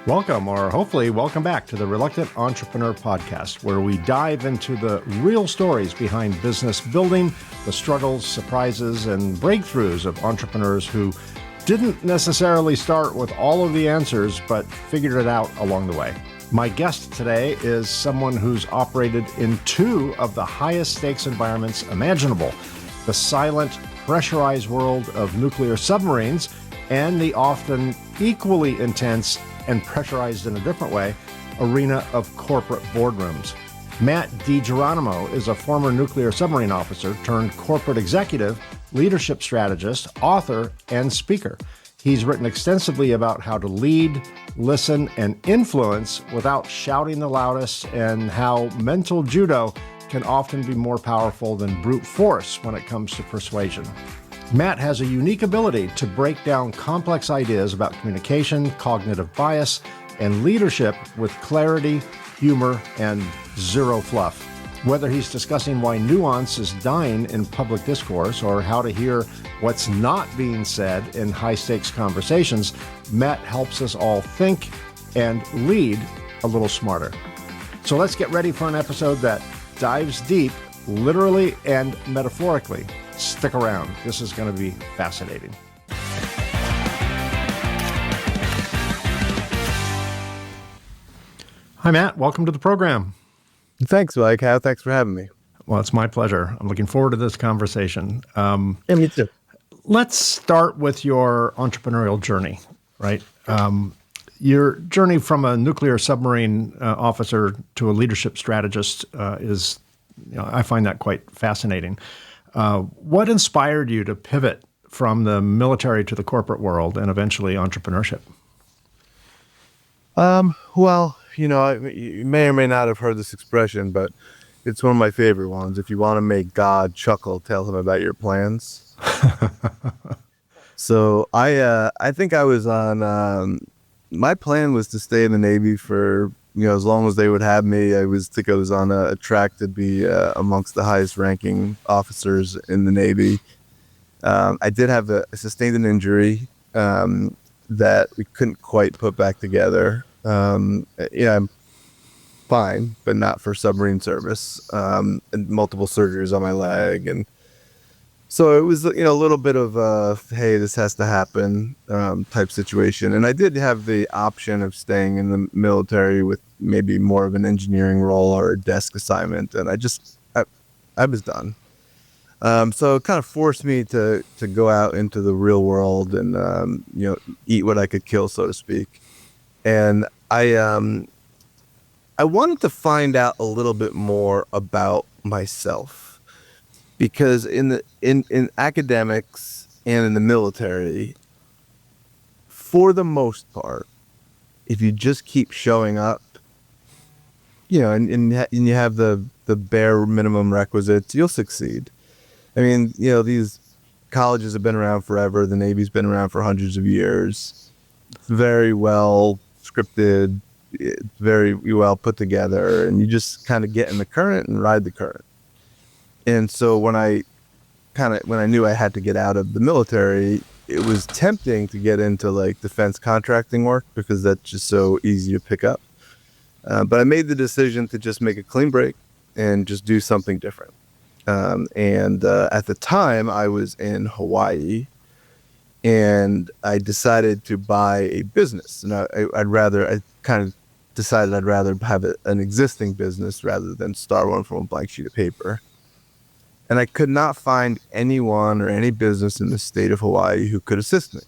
Welcome, or hopefully welcome back to the Reluctant Entrepreneur Podcast, where we dive into the real stories behind business building, the struggles, surprises, and breakthroughs of entrepreneurs who didn't necessarily start with all of the answers, but figured it out along the way. My guest today is someone who's operated in two of the highest stakes environments imaginable: the silent, pressurized world of nuclear submarines and the often equally intense and pressurized in a different way arena of corporate boardrooms. Matt DiGeronimo is a former nuclear submarine officer turned corporate executive, leadership strategist, author, and speaker. He's written extensively about how to lead, listen, and influence without shouting the loudest, and how mental judo can often be more powerful than brute force when it comes to persuasion. Matt has a unique ability to break down complex ideas about communication, cognitive bias, and leadership with clarity, humor, and zero fluff. Whether he's discussing why nuance is dying in public discourse or how to hear what's not being said in high-stakes conversations, Matt helps us all think and lead a little smarter. So let's get ready for an episode that dives deep, literally and metaphorically. Stick around. This is going to be fascinating. Hi, Matt. Welcome to the program. Thanks, Mike. Thanks for having me. Well, it's my pleasure. I'm looking forward to this conversation. Yeah, me too. Let's start with your entrepreneurial journey, right? Your journey from a nuclear submarine officer to a leadership strategist is, I find that quite fascinating. What inspired you to pivot from the military to the corporate world and eventually entrepreneurship? Well, you may or may not have heard this expression, but it's one of my favorite ones. If you want to make God chuckle, tell him about your plans. So I think I was on, my plan was to stay in the Navy for, as long as they would have me. I think I was on a track to be amongst the highest ranking officers in the Navy. I did have sustained an injury that we couldn't quite put back together. I'm fine, but not for submarine service. And multiple surgeries on my leg. And so it was, a little bit of hey, this has to happen type situation. And I did have the option of staying in the military with maybe more of an engineering role or a desk assignment. And I was done. So it kind of forced me to go out into the real world and, eat what I could kill, so to speak. And I wanted to find out a little bit more about myself. Because in academics and in the military, for the most part, if you just keep showing up, and you have the bare minimum requisites, you'll succeed. I mean, these colleges have been around forever. The Navy's been around for hundreds of years. Very well scripted, very well put together, and you just kind of get in the current and ride the current. And so when I knew I had to get out of the military, it was tempting to get into like defense contracting work because that's just so easy to pick up. But I made the decision to just make a clean break and just do something different. And at the time I was in Hawaii and I decided to buy a business. And I kind of decided I'd rather have an existing business rather than start one from a blank sheet of paper. And I could not find anyone or any business in the state of Hawaii who could assist me.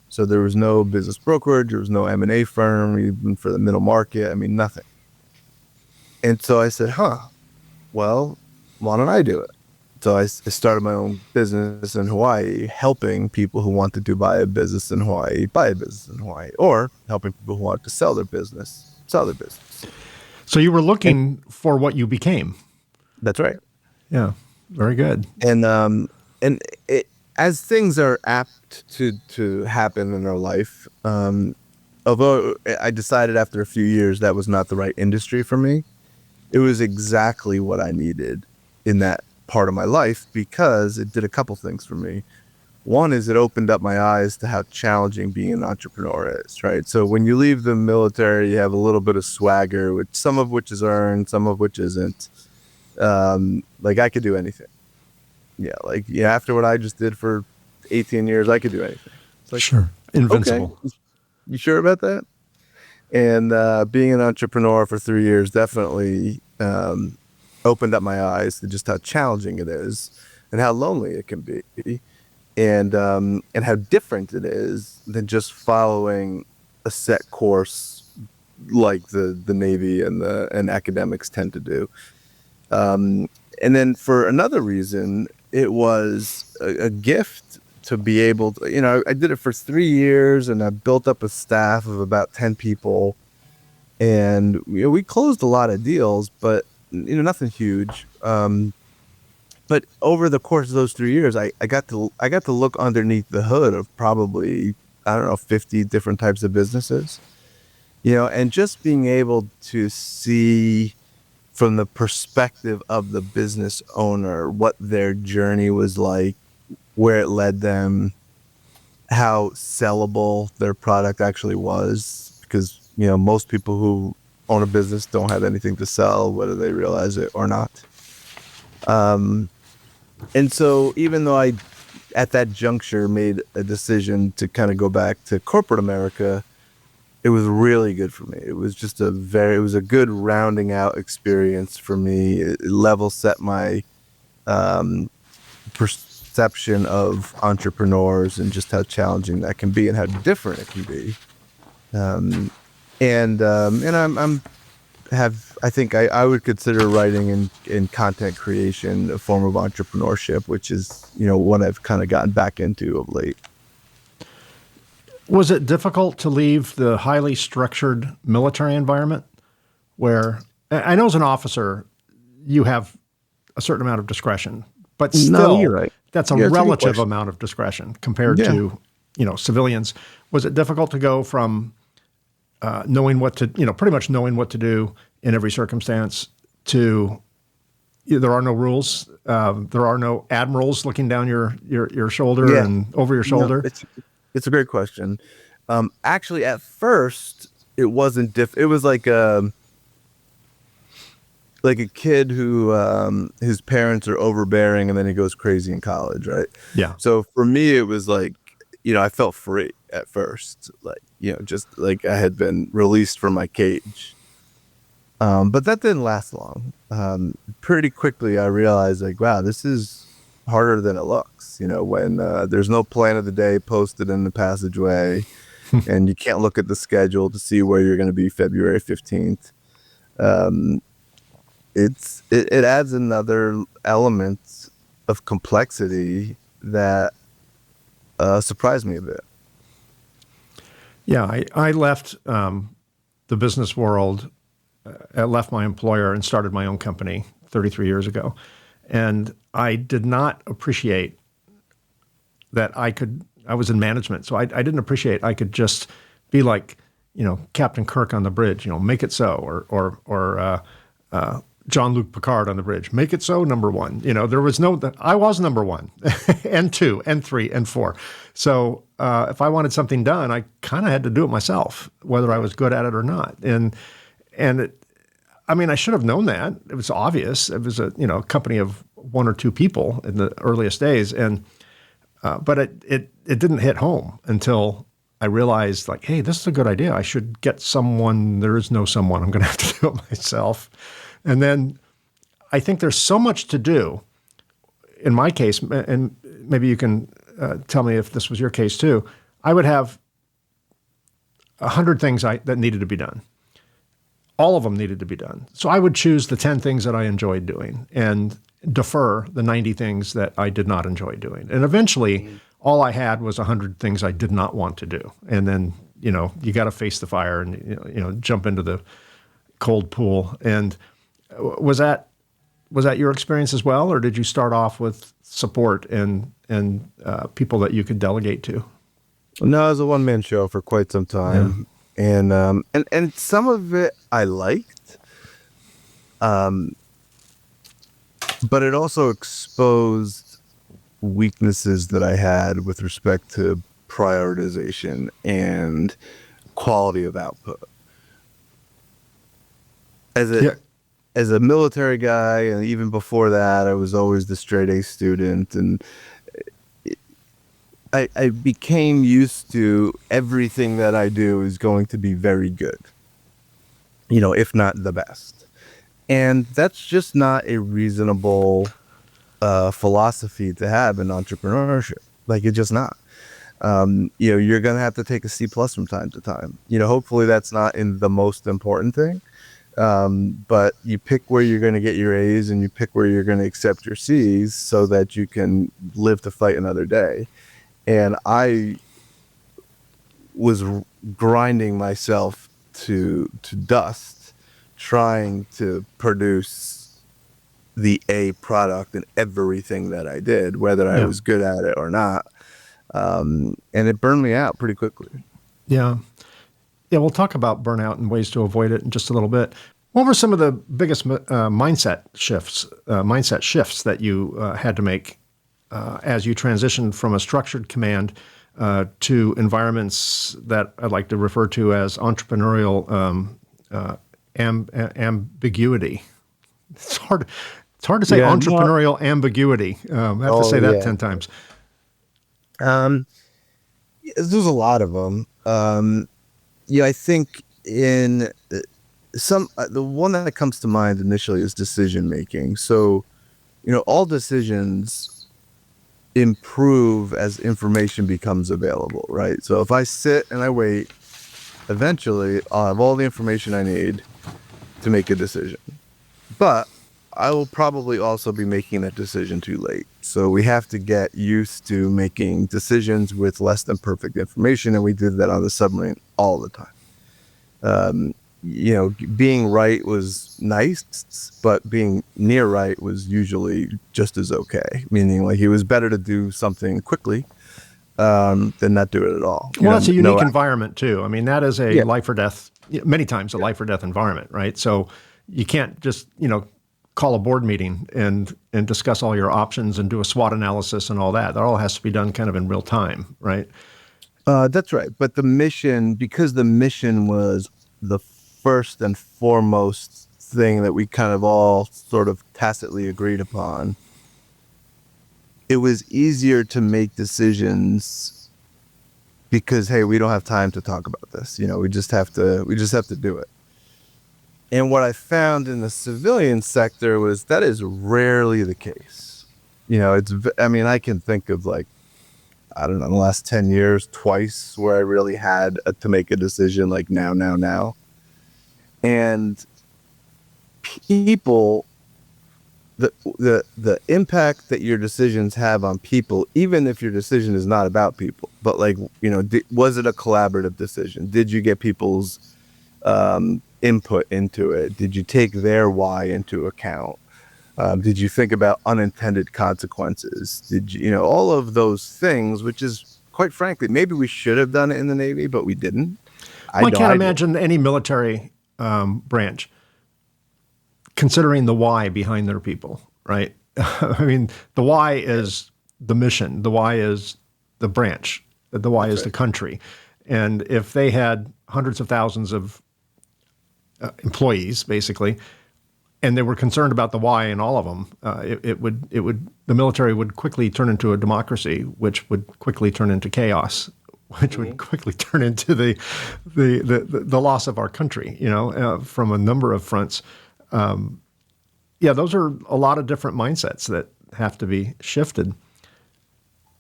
So there was no business brokerage, there was no M&A firm, even for the middle market. I mean, nothing. And so I said, well, why don't I do it? So I started my own business in Hawaii, helping people who wanted to buy a business in Hawaii, or helping people who wanted to sell their business. So you were looking for what you became. That's right. Yeah. Very good. And as things are apt to happen in our life, although I decided after a few years that was not the right industry for me, it was exactly what I needed in that part of my life because it did a couple things for me. One is it opened up my eyes to how challenging being an entrepreneur is, right? So when you leave the military, you have a little bit of swagger, which some of which is earned, some of which isn't. Like I could do anything. Yeah, like after what I just did for 18 years, I could do anything. It's like, Sure. Invincible. Okay, you sure about that? And being an entrepreneur for 3 years definitely opened up my eyes to just how challenging it is and how lonely it can be, and how different it is than just following a set course like the Navy and academics tend to do. And then for another reason, it was a gift to be able to, I did it for 3 years and I built up a staff of about 10 people, and we closed a lot of deals, but nothing huge. But over the course of those 3 years, I got to look underneath the hood of probably, I don't know, 50 different types of businesses, and just being able to see from the perspective of the business owner what their journey was like, where it led them, how sellable their product actually was, because most people who own a business don't have anything to sell, whether they realize it or not. And so even though I at that juncture made a decision to kind of go back to corporate America, it was really good for me. It was just it was a good rounding out experience for me. It level set my perception of entrepreneurs and just how challenging that can be and how different it can be. I think I would consider writing and content creation a form of entrepreneurship, which is, what I've kind of gotten back into of late. Was it difficult to leave the highly structured military environment where, I know as an officer, you have a certain amount of discretion, but still, you're right. That's a relative amount of discretion compared to, civilians. Was it difficult to go from knowing what to, pretty much knowing what to do in every circumstance to there are no rules, there are no admirals looking down your shoulder and over your shoulder? It's a great question. Actually, at first, it wasn't it was like a kid who his parents are overbearing and then he goes crazy in college, right? Yeah. So for me, it was like, I felt free at first, just like I had been released from my cage. But that didn't last long. Pretty quickly, I realized wow, this is harder than it looks. When there's no plan of the day posted in the passageway and you can't look at the schedule to see where you're going to be February 15th. It adds another element of complexity that surprised me a bit. Yeah, I left the business world, I left my employer and started my own company 33 years ago. And I did not appreciate that I was in management. So I didn't appreciate I could just be like, Captain Kirk on the bridge, make it so, or Jean-Luc Picard on the bridge, make it so, number one. There was I was number one and two and three and four. So if I wanted something done, I kind of had to do it myself, whether I was good at it or not. And I should have known that. It was obvious. It was a company of one or two people in the earliest days, but it didn't hit home until I realized, hey, this is a good idea. I should get someone. There is no someone. I'm going to have to do it myself. And then I think there's so much to do. In my case, and maybe you can tell me if this was your case too, I would have 100 things that needed to be done. All of them needed to be done. So I would choose the 10 things that I enjoyed doing and defer the 90 things that I did not enjoy doing. And eventually, all I had was 100 things I did not want to do. And then, you got to face the fire and, jump into the cold pool. And was that your experience as well? Or did you start off with support and people that you could delegate to? No, it was a one-man show for quite some time. Yeah. And some of it I liked, but it also exposed weaknesses that I had with respect to prioritization and quality of output. As a military guy, and even before that, I was always the straight A student, and I became used to everything that I do is going to be very good, if not the best. And that's just not a reasonable philosophy to have in entrepreneurship. Like, it's just not. You're going to have to take a C+ from time to time. Hopefully that's not in the most important thing. But you pick where you're going to get your A's and you pick where you're going to accept your C's so that you can live to fight another day. And I was grinding myself to dust, trying to produce the A product in everything that I did, whether I was good at it or not. And it burned me out pretty quickly. Yeah. Yeah, we'll talk about burnout and ways to avoid it in just a little bit. What were some of the biggest mindset shifts that you had to make as you transitioned from a structured command to environments that I'd like to refer to as entrepreneurial ambiguity? It's hard to say entrepreneurial ambiguity. I have to say that 10 times. There's a lot of them. I think in the one that comes to mind initially is decision making. So, all decisions improve as information becomes available, right? So if I sit and I wait, eventually I'll have all the information I need to make a decision. But I will probably also be making that decision too late. So we have to get used to making decisions with less than perfect information, and we did that on the submarine all the time. Being right was nice, but being near right was usually just as okay. Meaning, like, it was better to do something quickly than not do it at all. Well, it's a unique environment too. I mean, that is a life or death, many times a life or death environment, right? So you can't just, call a board meeting and discuss all your options and do a SWOT analysis and all that. That all has to be done kind of in real time, right? That's right. But because the mission was the first and foremost thing that we kind of all sort of tacitly agreed upon, it was easier to make decisions because, hey, we don't have time to talk about this. We just have to do it. And what I found in the civilian sector was that is rarely the case. I can think of, like, I don't know, in the last 10 years, twice where I really had to make a decision, like now. And people, the impact that your decisions have on people, even if your decision is not about people, but was it a collaborative decision? Did you get people's input into it? Did you take their why into account? Did you think about unintended consequences? Did you, all of those things, which is, quite frankly, maybe we should have done it in the Navy, but we didn't. I can't imagine any military branch considering the why behind their people, right? I mean, the why is the mission. The why is the branch. The why is the country. And if they had hundreds of thousands of employees, basically, and they were concerned about the why in all of them, the military would quickly turn into a democracy, which would quickly turn into chaos, which would quickly turn into the loss of our country, from a number of fronts. Those are a lot of different mindsets that have to be shifted.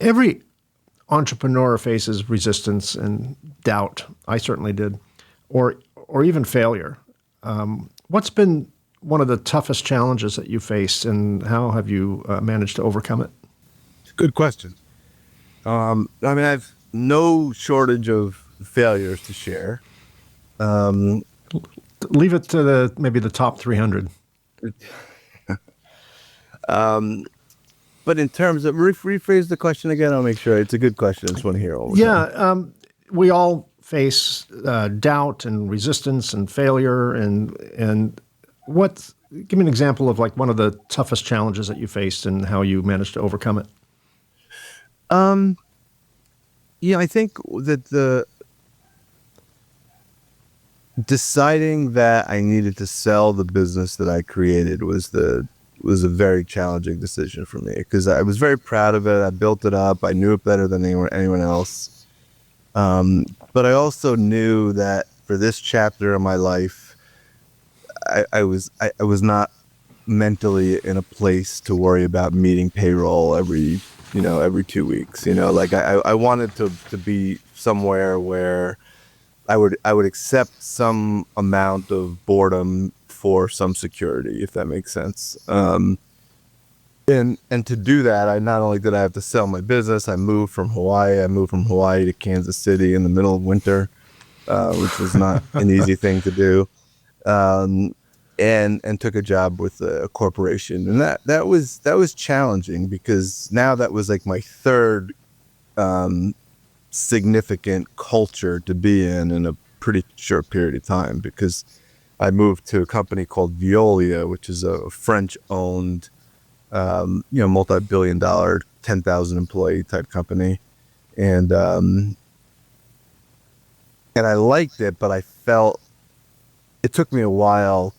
Every entrepreneur faces resistance and doubt. I certainly did, or even failure. What's been one of the toughest challenges that you faced, and how have you managed to overcome it? Good question. I have no shortage of failures to share. Leave it to maybe the top 300. But in terms of rephrase the question again, I'll make sure it's a good question. I just want to hear all. We all face doubt and resistance and failure, and give me an example of, like, one of the toughest challenges that you faced and how you managed to overcome it. I think that the deciding that I needed to sell the business that I created was a very challenging decision for me, because I was very proud of it. I built it up. I knew it better than anyone else. But I also knew that for this chapter of my life, I was not mentally in a place to worry about meeting payroll every 2 weeks. Like I wanted to be somewhere where I would accept some amount of boredom for some security, if that makes sense. And to do that, I not only did I have to sell my business, I moved from Hawaii. To Kansas City in the middle of winter, which was not an easy thing to do. And took a job with a corporation, and that was challenging, because now that was like my third significant culture to be in a pretty short period of time, because I moved to a company called Veolia, which is a French-owned, multi-billion-dollar, 10,000 employee type company, and I liked it, but I felt it took me a while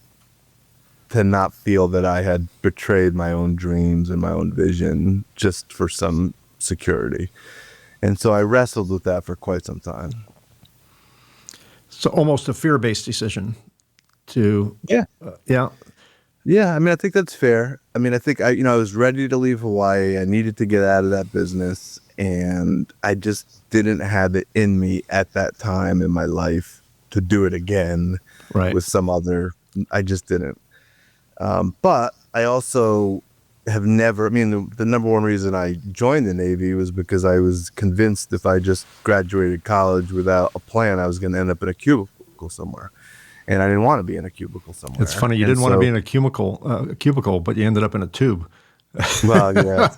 to not feel that I had betrayed my own dreams and my own vision just for some security. And so I wrestled with that for quite some time. So almost a fear-based decision to... Yeah. Yeah. Yeah, I mean, I think that's fair. I mean, I think I was ready to leave Hawaii. I needed to get out of that business, and I just didn't have it in me at that time in my life to do it again with some other... I just didn't. But I also have never, the number one reason I joined the Navy was because I was convinced if I just graduated college without a plan, I was going to end up in a cubicle somewhere. And I didn't want to be in a cubicle somewhere. It's funny, you didn't want to be in a cubicle, but you ended up in a tube. Well, yeah.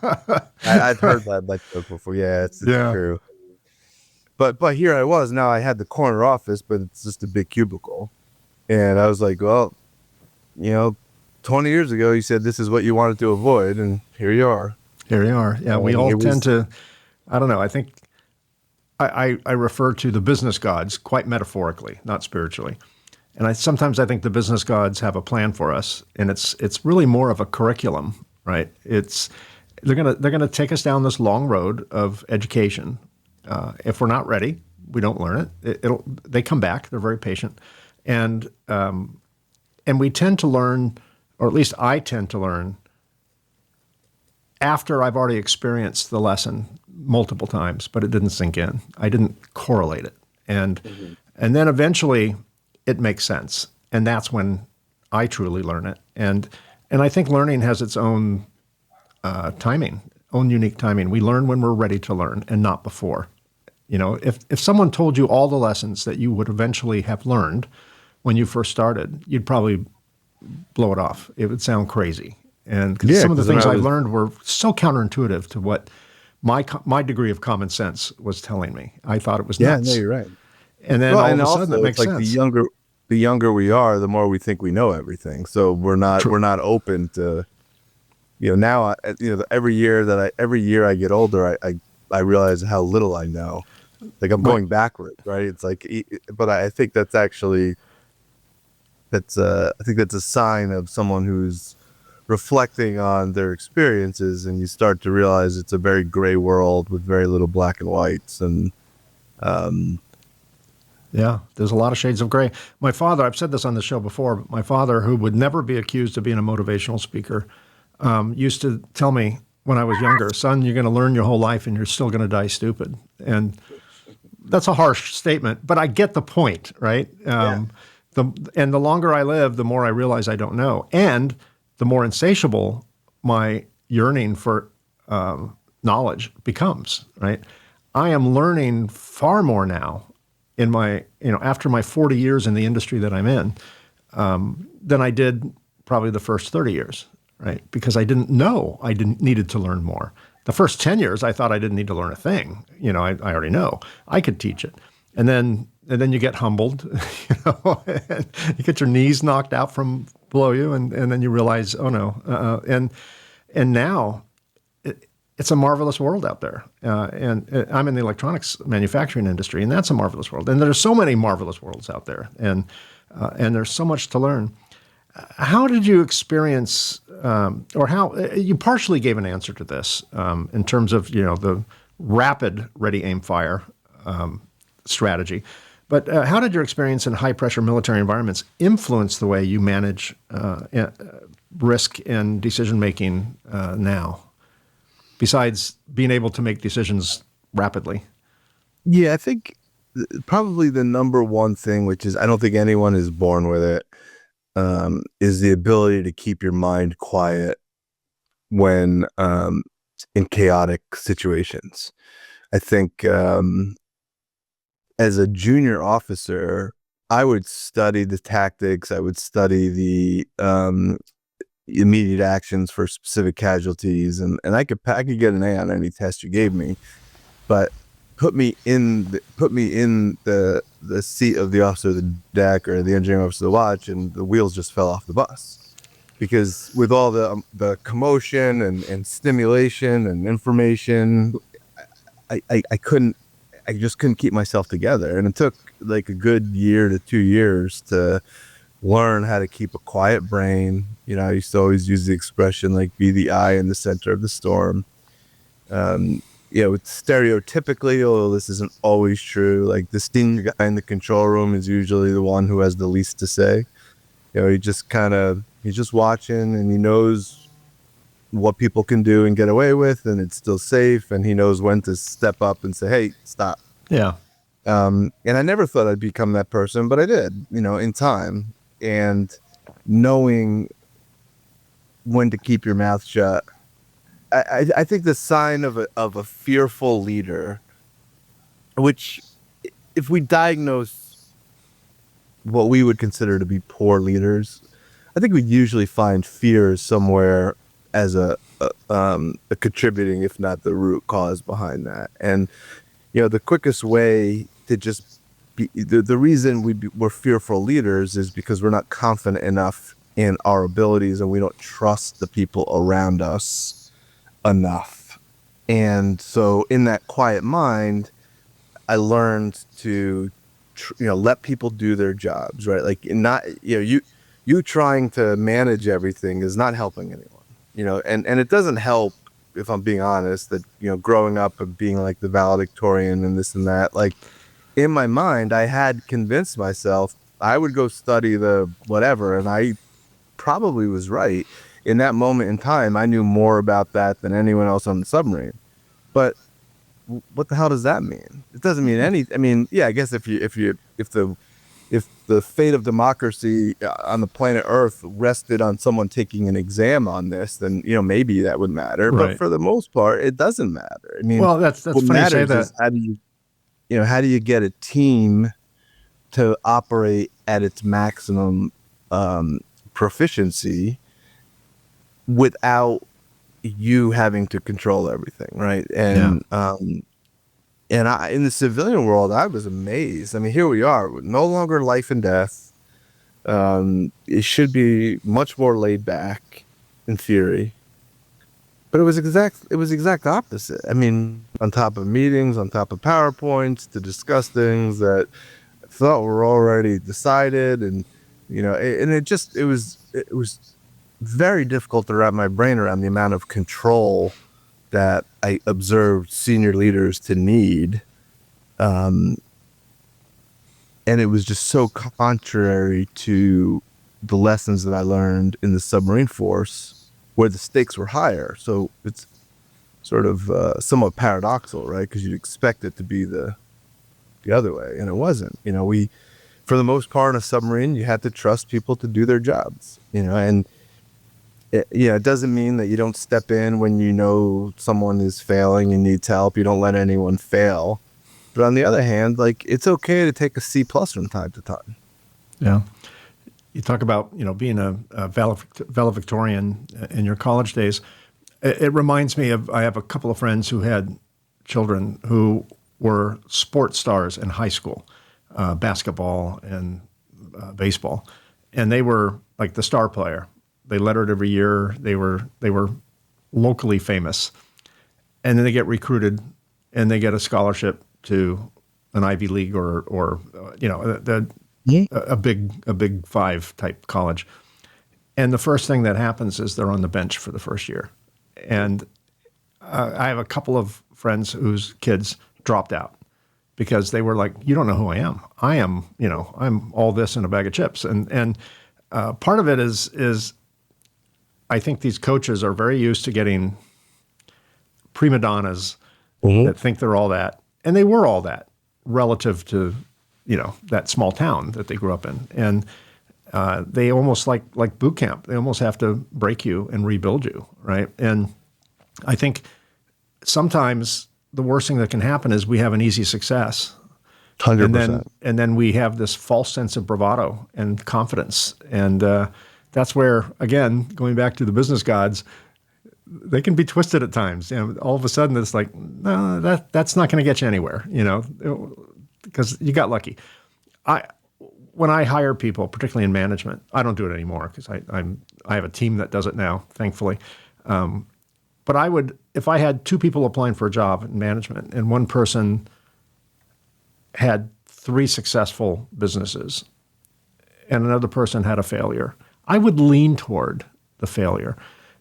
I've heard that before. Yeah, it's true. But here I was. Now I had the corner office, but it's just a big cubicle. And I was like, well, 20 years ago, you said this is what you wanted to avoid, and here you are. Here you are. Yeah, we all tend to, I don't know, I think I refer to the business gods quite metaphorically, not spiritually. And sometimes I think the business gods have a plan for us, and it's really more of a curriculum, right? They're gonna take us down this long road of education. If we're not ready, we don't learn it. They come back. They're very patient, and we tend to learn, or at least I tend to learn, after I've already experienced the lesson multiple times, but it didn't sink in. I didn't correlate it, and then eventually it makes sense, and that's when I truly learn it. And I think learning has its own timing, own unique timing. We learn when we're ready to learn, and not before. If someone told you all the lessons that you would eventually have learned when you first started, you'd probably blow it off. It would sound crazy. And some of the things I learned were so counterintuitive to what my degree of common sense was telling me. I thought it was nuts. Yeah, no, you're right. And then all of a sudden it makes sense. The younger we are, the more we think we know everything. So we're not open to, now, every year I get older, I realize how little I know. Like I'm going backwards, right? It's like, but I think that's actually, I think that's a sign of someone who's reflecting on their experiences, and you start to realize it's a very gray world with very little black and whites. And, yeah, there's a lot of shades of gray. My father, I've said this on the show before, but my father, who would never be accused of being a motivational speaker, used to tell me when I was younger, son, you're going to learn your whole life and you're still going to die stupid. And that's a harsh statement, but I get the point, right? The longer I live, the more I realize I don't know. And the more insatiable my yearning for knowledge becomes, right? I am learning far more now in my, after my 40 years in the industry that I'm in, than I did probably the first 30 years, right? Because I didn't know I needed to learn more. The first 10 years, I thought I didn't need to learn a thing. I already know. I could teach it. And then you get humbled, and you get your knees knocked out from below you, and then you realize, oh no. And now it's a marvelous world out there. And I'm in the electronics manufacturing industry, and that's a marvelous world. And there's so many marvelous worlds out there, and there's so much to learn. How did you experience, or how you partially gave an answer to this in terms of the rapid ready, aim, fire strategy, but how did your experience in high pressure military environments influence the way you manage risk and decision making now? Besides being able to make decisions rapidly? Yeah, I think probably the number one thing, which is I don't think anyone is born with it, is the ability to keep your mind quiet when in chaotic situations. I think as a junior officer, I would study the tactics. I would study the immediate actions for specific casualties, and I could get an A on any test you gave me, but put me in the seat of the officer of the deck or the engineering officer of the watch, and the wheels just fell off the bus, because with all the commotion and stimulation and information, I just couldn't keep myself together, and it took like a good year to 2 years to learn how to keep a quiet brain. I used to always use the expression like be the eye in the center of the storm. It's stereotypically, although this isn't always true, like the senior guy in the control room is usually the one who has the least to say. He's just watching, and he knows what people can do and get away with, and it's still safe, and he knows when to step up and say, hey, stop. Yeah. And I never thought I'd become that person, but I did, in time. And knowing when to keep your mouth shut. I think the sign of a fearful leader, which if we diagnose what we would consider to be poor leaders, I think we'd usually find fear somewhere as a contributing, if not the root cause behind that. And the quickest way to just be the reason we're fearful leaders is because we're not confident enough in our abilities, and we don't trust the people around us enough. And so in that quiet mind, I learned to let people do their jobs, right? Like not you trying to manage everything is not helping anyone, and it doesn't help, if I'm being honest, that growing up and being like the valedictorian and this and that, like in my mind I had convinced myself I would go study the whatever, and I probably was right. In that moment in time, I knew more about that than anyone else on the submarine. But what the hell does that mean? It doesn't mean anything. I mean, yeah, I guess if the fate of democracy on the planet Earth rested on someone taking an exam on this, then maybe that would matter. Right. But for the most part, it doesn't matter. I mean, well, that's what funny you say that. Is how do you get a team to operate at its maximum proficiency without you having to control everything, right? And and I, in the civilian world, I was amazed. I mean, here we are, no longer life and death. It should be much more laid back in theory, but it was exact opposite. I mean, on top of meetings, on top of PowerPoints to discuss things that I thought were already decided, and and it was very difficult to wrap my brain around the amount of control that I observed senior leaders to need. And it was just so contrary to the lessons that I learned in the submarine force, where the stakes were higher. So it's sort of somewhat paradoxical, right? Because you'd expect it to be the other way, and it wasn't. For the most part in a submarine, you had to trust people to do their jobs, and it doesn't mean that you don't step in when someone is failing and needs help. You don't let anyone fail. But on the other hand, like, it's okay to take a C+ from time to time. Yeah. You talk about, being a valedictorian in your college days. It reminds me of, I have a couple of friends who had children who were sports stars in high school, basketball and baseball. And they were like the star player. They lettered every year. They were locally famous. and then they get recruited and they get a scholarship to an Ivy League or a big five type college. And the first thing that happens is they're on the bench for the first year. And I have a couple of friends whose kids dropped out because they were like, you don't know who I am. I'm all this in a bag of chips. And part of it is I think these coaches are very used to getting prima donnas that think they're all that. And they were all that relative to, that small town that they grew up in. And they almost like boot camp. They almost have to break you and rebuild you, right? And I think sometimes the worst thing that can happen is we have an easy success. 100%. And then we have this false sense of bravado and confidence. And that's where, again, going back to the business gods, they can be twisted at times. All of a sudden it's like, no, that's not going to get you anywhere, because you got lucky. When I hire people, particularly in management, I don't do it anymore because I have a team that does it now, thankfully. But I would, if I had two people applying for a job in management and one person had 3 successful businesses and another person had a failure, I would lean toward the failure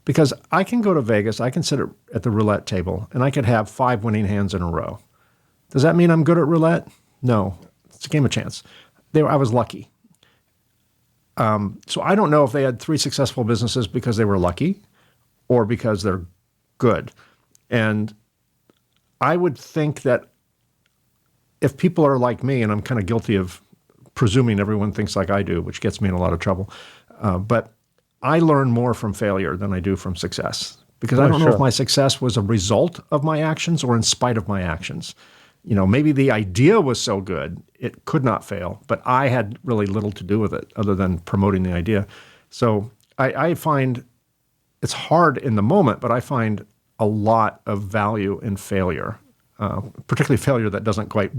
because I can go to Vegas, I can sit at the roulette table and I could have 5 winning hands in a row. Does that mean I'm good at roulette? No, it's a game of chance. I was lucky. So I don't know if they had 3 successful businesses because they were lucky or because they're good. And I would think that if people are like me, and I'm kind of guilty of presuming everyone thinks like I do, which gets me in a lot of trouble, but I learn more from failure than I do from success because I don't know if my success was a result of my actions or in spite of my actions. Maybe the idea was so good, it could not fail, but I had really little to do with it other than promoting the idea. So I find it's hard in the moment, but I find a lot of value in failure, particularly failure that doesn't quite,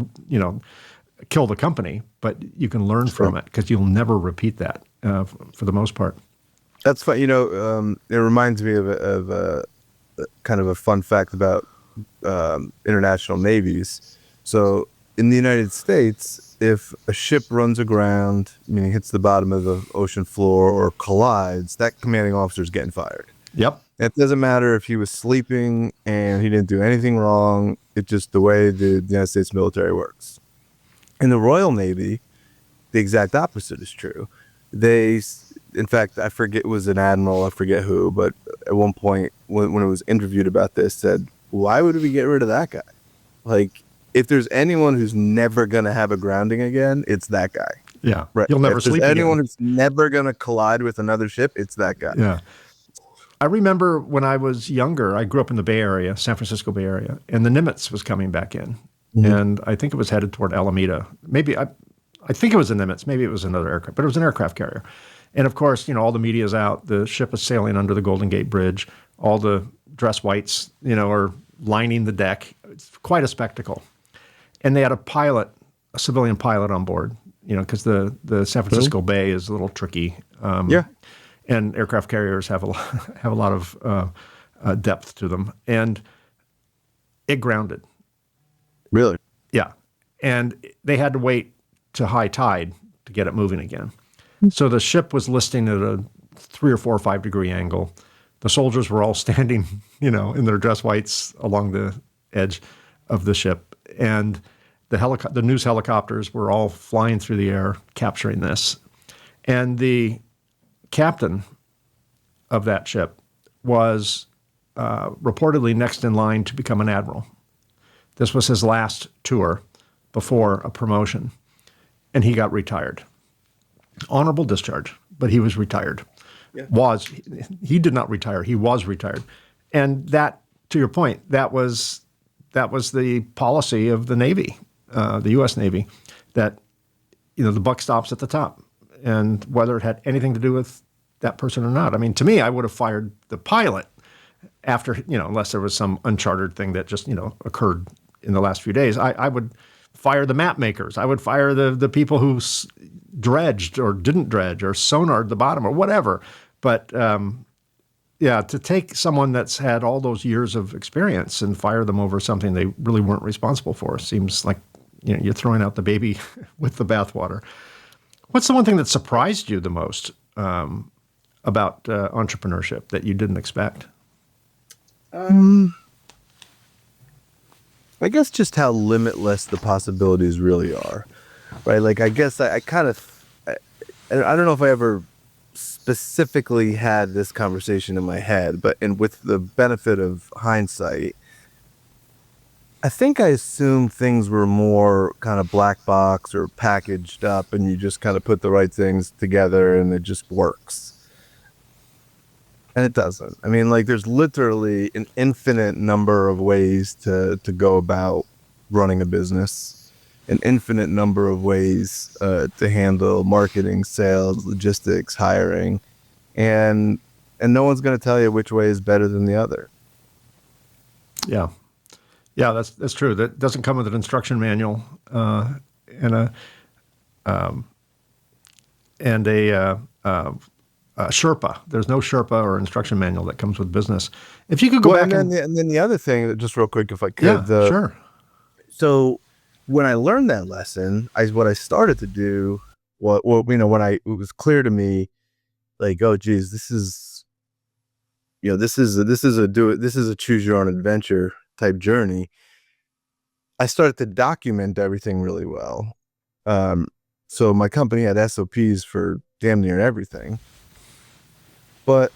kill the company, but you can learn from it because you'll never repeat that for the most part. That's fun. It reminds me of a kind of a fun fact about international navies. So in the United States, if a ship runs aground, meaning hits the bottom of the ocean floor or collides, that commanding officer is getting fired. Yep. It doesn't matter if he was sleeping and he didn't do anything wrong. It's just the way the United States military works. In the Royal Navy, the exact opposite is true. In fact, I forget, it was an admiral, I forget who, but at one point when it was interviewed about this, said, why would we get rid of that guy? Like, if there's anyone who's never going to have a grounding again, it's that guy. Yeah. Right. You'll never sleep again. Anyone who's never going to collide with another ship, it's that guy. Yeah. I remember when I was younger, I grew up in the Bay Area, San Francisco Bay Area, and the Nimitz was coming back in. Mm-hmm. And I think it was headed toward Alameda. Maybe, I think it was the Nimitz. Maybe it was another aircraft, but it was an aircraft carrier. And of course, all the media's out. The ship is sailing under the Golden Gate Bridge. All the dress whites, are lining the deck. It's quite a spectacle. And they had a civilian pilot on board, because the San Francisco Bay is a little tricky. And aircraft carriers have a lot of depth to them. And it grounded. Really? Yeah. And they had to wait to high tide to get it moving again. So the ship was listing at a 3 or 4 or 5 degree angle. The soldiers were all standing, in their dress whites along the edge of the ship. And the news helicopters were all flying through the air, capturing this. And the captain of that ship was reportedly next in line to become an admiral. This was his last tour before a promotion, and he got retired. Honorable discharge, but he was retired. Yeah. He did not retire. He was retired. And that, to your point, that was the policy of the Navy, the U.S. Navy, that, the buck stops at the top. And whether it had anything to do with that person or not. I mean, to me, I would have fired the pilot after, unless there was some uncharted thing that just, occurred in the last few days. I would fire the map makers. I would fire the people who dredged or didn't dredge or sonared the bottom or whatever. But Yeah, to take someone that's had all those years of experience and fire them over something they really weren't responsible for seems like you're throwing out the baby with the bathwater. What's the one thing that surprised you the most about entrepreneurship that you didn't expect? I guess just how limitless the possibilities really are, right? Like, I guess I kind of, I don't know if I ever specifically had this conversation in my head, but and with the benefit of hindsight, I think I assumed things were more kind of black box or packaged up, and you just kind of put the right things together and it just works. And it doesn't. I mean, like, there's literally an infinite number of ways to go about running a business, an infinite number of ways to handle marketing, sales, logistics, hiring, and no one's going to tell you which way is better than the other. Yeah, yeah, that's true. That doesn't come with an instruction manual and a Sherpa. There's no Sherpa or instruction manual that comes with business. If you could go back and then the other thing, just real quick, if I could. Yeah, sure. So when I learned that lesson, what I started to do, when it was clear to me, like, oh, geez, this is a choose your own adventure type journey. I started to document everything really well. So my company had SOPs for damn near everything. But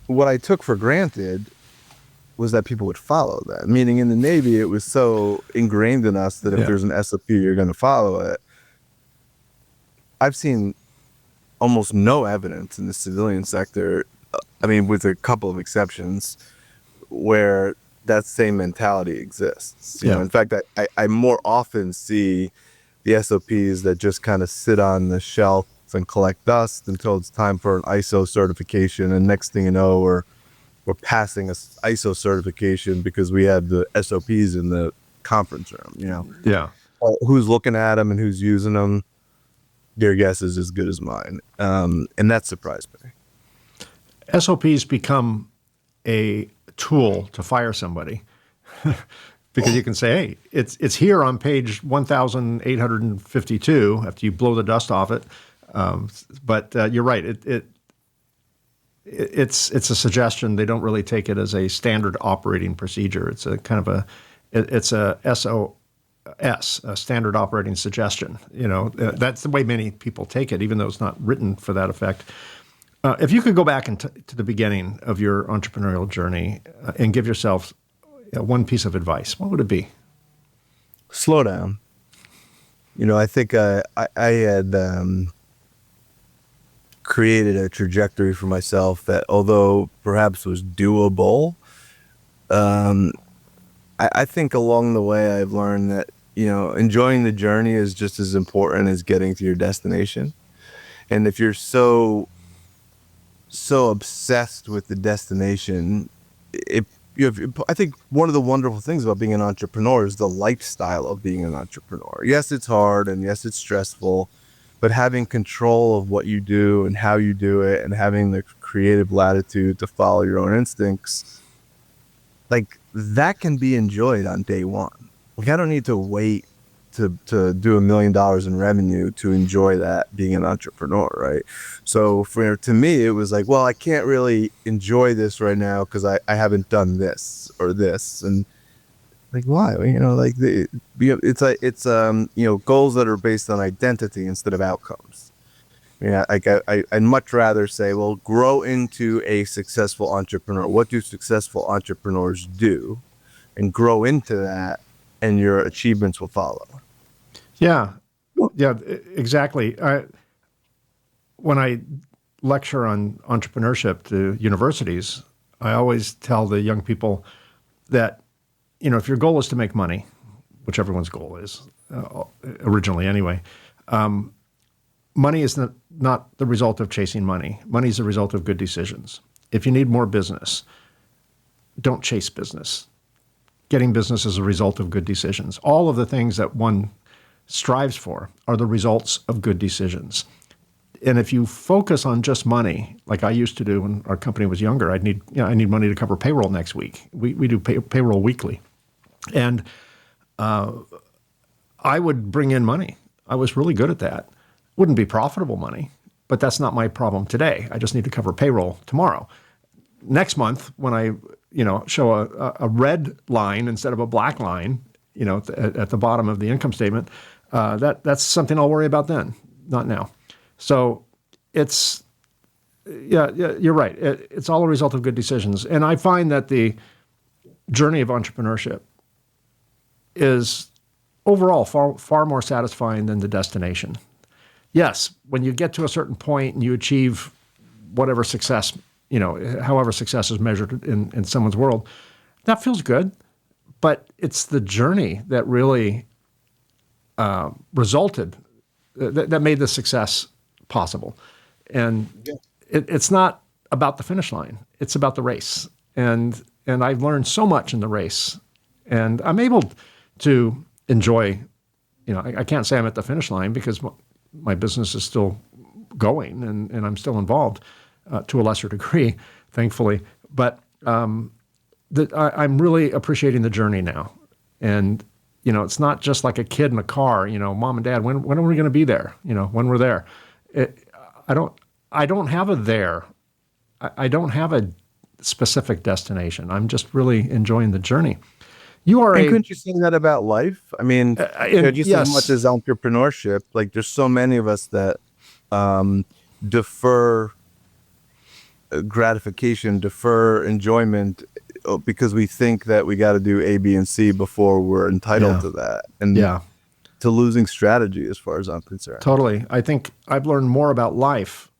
what I took for granted was that people would follow that. Meaning in the Navy, it was so ingrained in us that if there's an SOP, you're going to follow it. I've seen almost no evidence in the civilian sector, I mean, with a couple of exceptions, where that same mentality exists. You know, in fact, I more often see the SOPs that just kind of sit on the shelf and collect dust until it's time for an ISO certification, and next thing you know, we're passing a ISO certification because we have the SOPs in the conference room. Who's looking at them and who's using them, your guess is as good as mine, and that surprised me. SOPs become a tool to fire somebody because you can say, hey, it's here on page 1852 after you blow the dust off it. But you're right. It's a suggestion. They don't really take it as a standard operating procedure. It's a kind of it's a SOS, a standard operating suggestion. That's the way many people take it, even though it's not written for that effect. If you could go back to the beginning of your entrepreneurial journey and give yourself one piece of advice, what would it be? Slow down. I think I had created a trajectory for myself that, although perhaps was doable, I think along the way I've learned that, enjoying the journey is just as important as getting to your destination. And if you're so obsessed with the destination, I think one of the wonderful things about being an entrepreneur is the lifestyle of being an entrepreneur. Yes, it's hard, and yes, it's stressful, but having control of what you do and how you do it, and having the creative latitude to follow your own instincts, like, that can be enjoyed on day one. Like, I don't need to wait to do $1 million in revenue to enjoy that being an entrepreneur, right? So to me, it was like, well, I can't really enjoy this right now because I haven't done this or this, and like, why? It's goals that are based on identity instead of outcomes. I'd much rather say, well, grow into a successful entrepreneur. What do successful entrepreneurs do? And grow into that, and your achievements will follow. Yeah, exactly. When I lecture on entrepreneurship to universities, I always tell the young people that, if your goal is to make money, which everyone's goal is, originally anyway, money is not the result of chasing money. Money is the result of good decisions. If you need more business, don't chase business. Getting business is a result of good decisions. All of the things that one strives for are the results of good decisions. And if you focus on just money, like I used to do when our company was younger, I need money to cover payroll next week. We do payroll weekly. And I would bring in money. I was really good at that. Wouldn't be profitable money, but that's not my problem today. I just need to cover payroll tomorrow. Next month, when I show a red line instead of a black line, at the bottom of the income statement, that's something I'll worry about then, not now. So it's, you're right. It's all a result of good decisions. And I find that the journey of entrepreneurship is overall far more satisfying than the destination. Yes, when you get to a certain point and you achieve whatever success, however success is measured in someone's world, that feels good. But it's the journey that really resulted, that made the success possible. And it's not about the finish line. It's about the race. And I've learned so much in the race. And I'm able to enjoy, I can't say I'm at the finish line because my business is still going and I'm still involved to a lesser degree, thankfully. But I'm really appreciating the journey now. And, it's not just like a kid in a car, mom and dad, when are we going to be there? When we're there. I don't have a there. I don't have a specific destination. I'm just really enjoying the journey. Couldn't you say that about life? I mean, just yes. as much as entrepreneurship, like there's so many of us that defer gratification, defer enjoyment because we think that we got to do A, B, and C before we're entitled to that. And to losing strategy as far as I'm concerned. Totally. I think I've learned more about life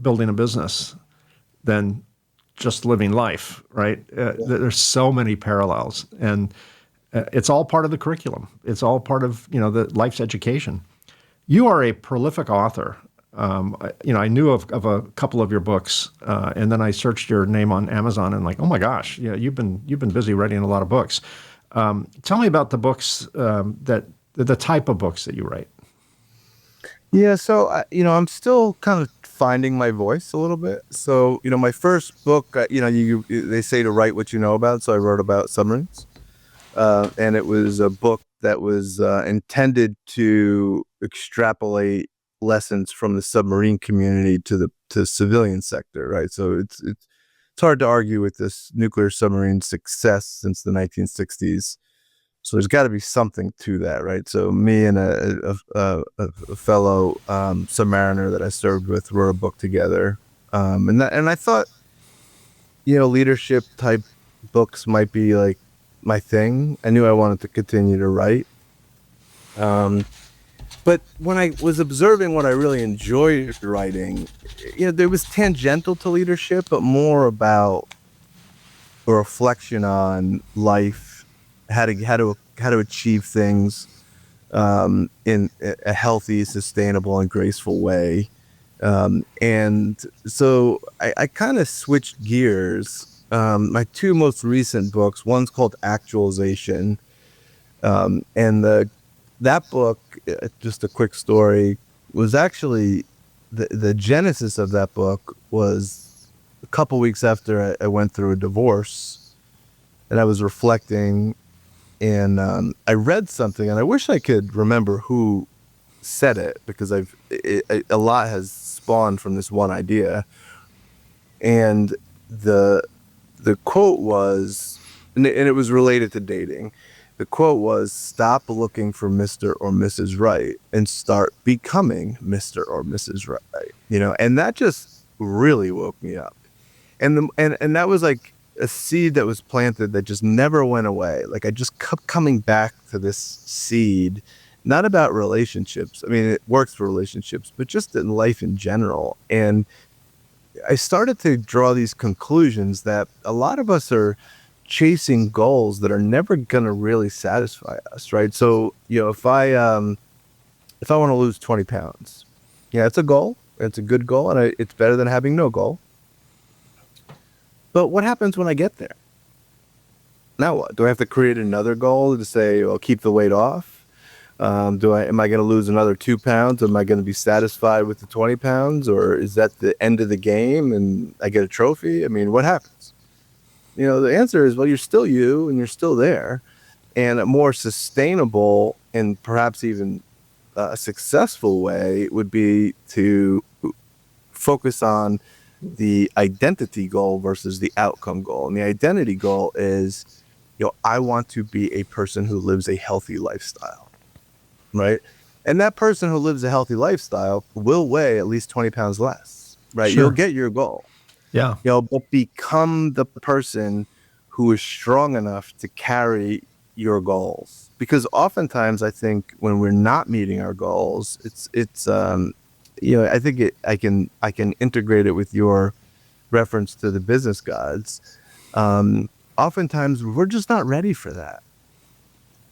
building a business than just living life, right? There's so many parallels, and it's all part of the curriculum. It's all part of, the life's education. You are a prolific author. I knew of a couple of your books, and then I searched your name on Amazon and like, oh my gosh, you've been busy writing a lot of books. Tell me about the books the type of books that you write. Yeah, so I'm still kind of finding my voice a little bit. So my first book, they say to write what you know about, so I wrote about submarines, and it was a book that was intended to extrapolate lessons from the submarine community to the civilian sector, right? So it's hard to argue with this nuclear submarine success since the 1960s. So there's got to be something to that, right? So me and a fellow submariner that I served with wrote a book together, and I thought, leadership type books might be like my thing. I knew I wanted to continue to write. But when I was observing what I really enjoyed writing, there was tangential to leadership, but more about a reflection on life, how to achieve things in a healthy, sustainable, and graceful way. And so I kind of switched gears. My two most recent books, one's called Actualization, and that book, just a quick story, was actually the genesis of that book was a couple weeks after I went through a divorce, and I was reflecting, and I read something, and I wish I could remember who said it because a lot has spawned from this one idea, and the quote was, and it was related to dating. The quote was, "Stop looking for Mr. or Mrs. Right and start becoming Mr. or Mrs. Right." And that just really woke me up. And that was like a seed that was planted that just never went away. Like I just kept coming back to this seed, not about relationships. I mean, it works for relationships, but just in life in general. And I started to draw these conclusions that a lot of us are chasing goals that are never going to really satisfy us, right? So, if I want to lose 20 pounds, it's a goal. It's a good goal, and it's better than having no goal. But what happens when I get there? Now what? Do I have to create another goal to say, well, keep the weight off? Am I going to lose another 2 pounds? Am I going to be satisfied with the 20 pounds, or is that the end of the game and I get a trophy? I mean, what happens? The answer is, well, you're still you and you're still there. And a more sustainable and perhaps even a successful way would be to focus on the identity goal versus the outcome goal. And the identity goal is, I want to be a person who lives a healthy lifestyle. Right. And that person who lives a healthy lifestyle will weigh at least 20 pounds less. Right. Sure. You'll get your goal. Yeah. But become the person who is strong enough to carry your goals. Because oftentimes I think when we're not meeting our goals, I think I can integrate it with your reference to the business gods. Oftentimes we're just not ready for that.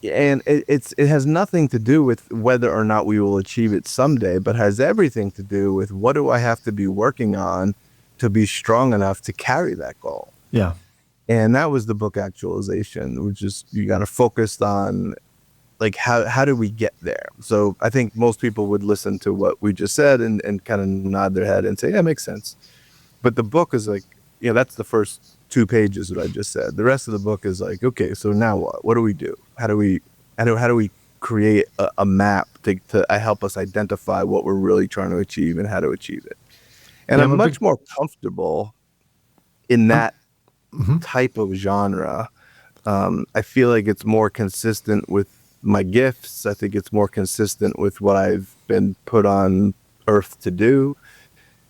And it has nothing to do with whether or not we will achieve it someday, but has everything to do with what do I have to be working on to be strong enough to carry that goal. Yeah. And that was the book Actualization, which is you got to focus on like how do we get there. So I think most people would listen to what we just said and kind of nod their head and say, yeah, makes sense. But the book is like, that's the first 2 pages that I just said. The rest of the book is like, okay, so now what? What do we do? How do we create a map to help us identify what we're really trying to achieve and how to achieve it? And I'm much more comfortable in that type of genre. I feel like it's more consistent with my gifts. I think it's more consistent with what I've been put on earth to do.